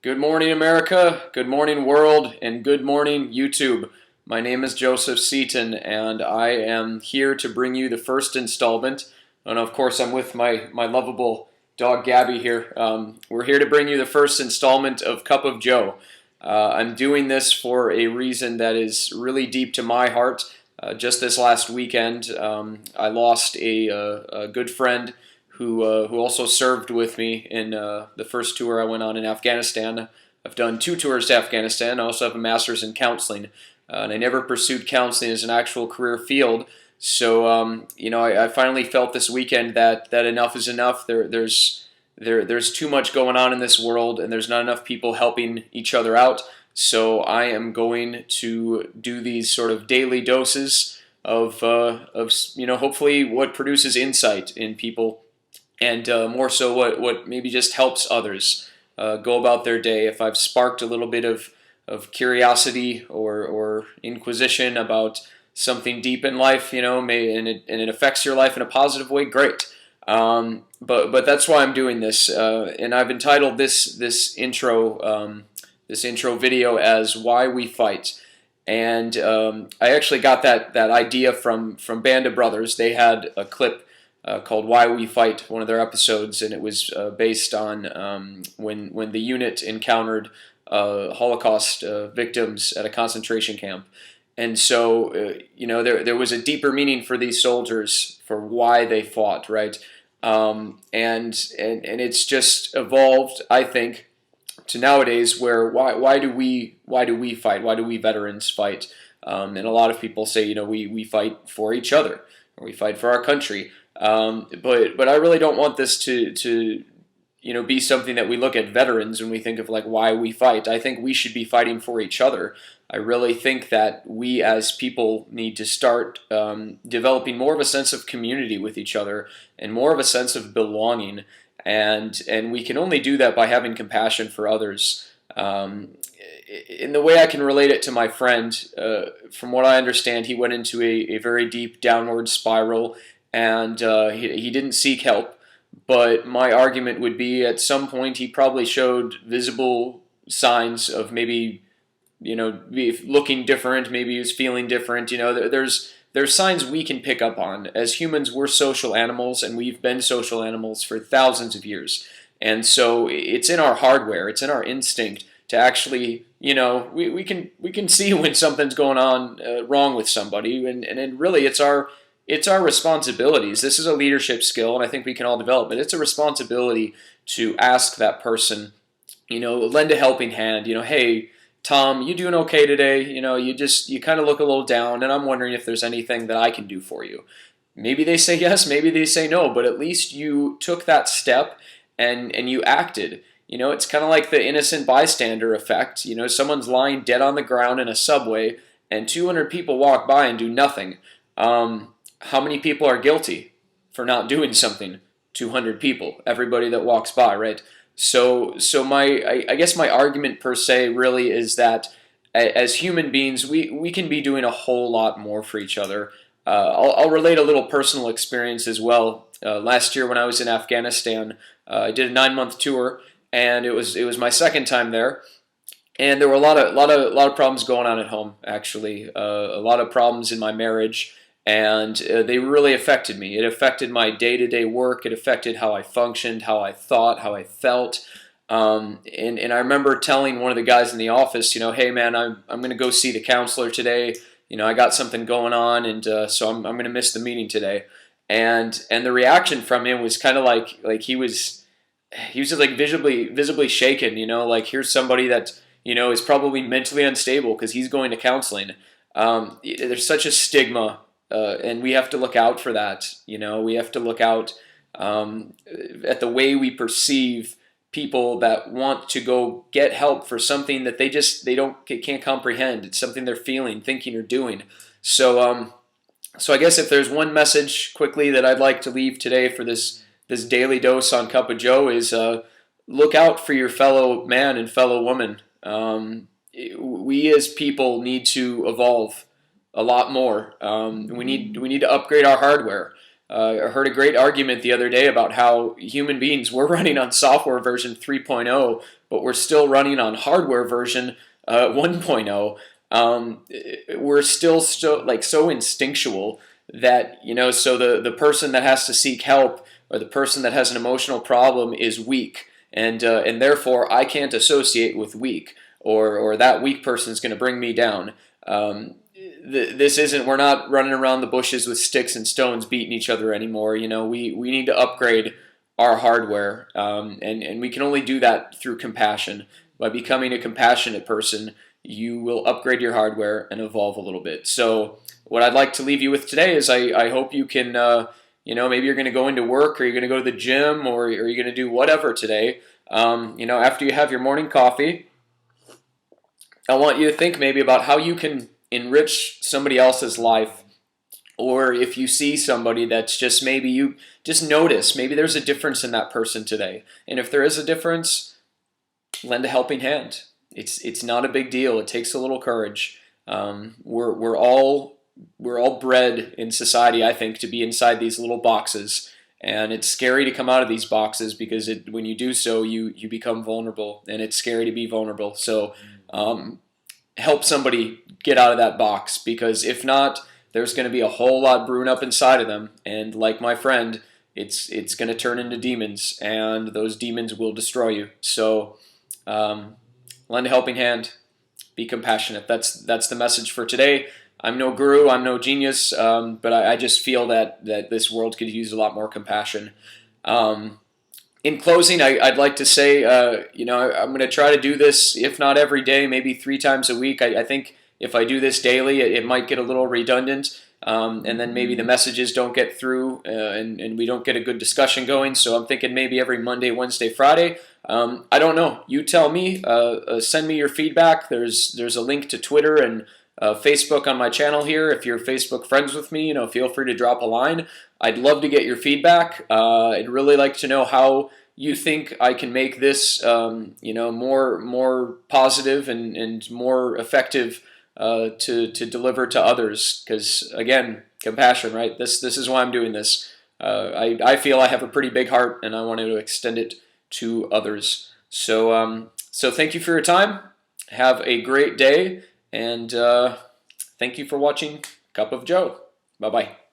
Good morning, America. Good morning, world. And good morning, YouTube. My name is Joseph Seaton, and I am here to bring you the first installment. And of course, I'm with my lovable dog, Gabby, here. We're here to bring you the first installment of Cup of Joe. I'm doing this for a reason that is really deep to my heart. Just this last weekend, I lost a good friend who also served with me in the first tour I went on in Afghanistan. I've done 2 tours to Afghanistan. I also have a master's in counseling, and I never pursued counseling as an actual career field. So I finally felt this weekend that enough is enough. There's too much going on in this world, and there's not enough people helping each other out. So I am going to do these sort of daily doses of hopefully what produces insight in people, and more so what maybe just helps others go about their day. If I've sparked a little bit of curiosity or inquisition about something deep in life, and it affects your life in a positive way, great. But that's why I'm doing this, and I've entitled this intro video as "Why We Fight." And I actually got that idea from Band of Brothers. They had a clip called "Why We Fight," one of their episodes, and it was based on when the unit encountered Holocaust victims at a concentration camp. And so, there was a deeper meaning for these soldiers for why they fought, right? And it's just evolved, I think, to nowadays where why do we fight? Why do we veterans fight? And a lot of people say, we fight for each other, or we fight for our country. But I really don't want this to be something that we look at veterans when we think of like why we fight. I think we should be fighting for each other. I really think that we as people need to start developing more of a sense of community with each other and more of a sense of belonging. And we can only do that by having compassion for others. In the way I can relate it to my friend, from what I understand, he went into a very deep downward spiral, and he didn't seek help. But my argument would be at some point he probably showed visible signs of maybe, looking different, maybe he was feeling different. There's signs we can pick up on. As humans, we're social animals, and we've been social animals for thousands of years. And so it's in our hardware, it's in our instinct to actually, we can see when something's going on wrong with somebody, and really it's our responsibilities. This is a leadership skill, and I think we can all develop it. It's a responsibility to ask that person, lend a helping hand. Hey, Tom, you doing okay today? You kind of look a little down, and I'm wondering if there's anything that I can do for you. Maybe they say yes, maybe they say no, but at least you took that step and you acted. It's kind of like the innocent bystander effect. Someone's lying dead on the ground in a subway, and 200 people walk by and do nothing. How many people are guilty for not doing something? 200 people, everybody that walks by, right? So I guess my argument per se really is that as human beings, we can be doing a whole lot more for each other. I'll relate a little personal experience as well. Last year when I was in Afghanistan, I did a 9-month tour, and it was my second time there. And there were a lot of problems going on at home, actually. A lot of problems in my marriage. And they really affected me. It affected my day-to-day work. It affected how I functioned, how I thought, how I felt. And I remember telling one of the guys in the office, hey man, I'm going to go see the counselor today. I got something going on, and so I'm going to miss the meeting today. And the reaction from him was kind of like he was just like visibly shaken. Like here's somebody that is probably mentally unstable because he's going to counseling. There's such a stigma. And we have to look out for that. We have to look out at the way we perceive people that want to go get help for something that they can't comprehend. It's something they're feeling, thinking, or doing. So I guess if there's one message quickly that I'd like to leave today for this daily dose on Cup of Joe is look out for your fellow man and fellow woman. We as people need to evolve a lot more. We need to upgrade our hardware. I heard a great argument the other day about how human beings, we're running on software version 3.0 but we're still running on hardware version 1.0. We're still so instinctual that, so the person that has to seek help, or the person that has an emotional problem, is weak, and therefore I can't associate with weak, or that weak person is going to bring me down. This isn't, we're not running around the bushes with sticks and stones beating each other anymore. We need to upgrade our hardware, and we can only do that through compassion. By becoming a compassionate person, you will upgrade your hardware and evolve a little bit. So what I'd like to leave you with today is I hope you can, maybe you're going to go into work, or you're going to go to the gym, or you're going to do whatever today. After you have your morning coffee, I want you to think maybe about how you can enrich somebody else's life. Or if you see somebody that's just, maybe you just notice, maybe there's a difference in that person today. And if there is a difference, lend a helping hand. It's not a big deal. It takes a little courage. We're all bred in society, I think, to be inside these little boxes. And it's scary to come out of these boxes, because when you do so, you become vulnerable, and it's scary to be vulnerable. So help somebody get out of that box, because if not, there's going to be a whole lot brewing up inside of them, and like my friend, it's going to turn into demons, and those demons will destroy you. So lend a helping hand, be compassionate. That's the message for today. I'm no guru, I'm no genius, but I just feel that this world could use a lot more compassion. In closing, I'd like to say, I'm going to try to do this, if not every day, maybe 3 times a week. I think if I do this daily, it might get a little redundant, and then maybe the messages don't get through, and we don't get a good discussion going. So I'm thinking maybe every Monday, Wednesday, Friday. I don't know. You tell me. Send me your feedback. There's a link to Twitter and Facebook on my channel here. If you're Facebook friends with me, feel free to drop a line. I'd love to get your feedback. I'd really like to know how you think I can make this, more positive and more effective to deliver to others. Because again, compassion, right? This is why I'm doing this. I feel I have a pretty big heart, and I want to extend it to others. So thank you for your time. Have a great day, and thank you for watching Cup of Joe. Bye-bye.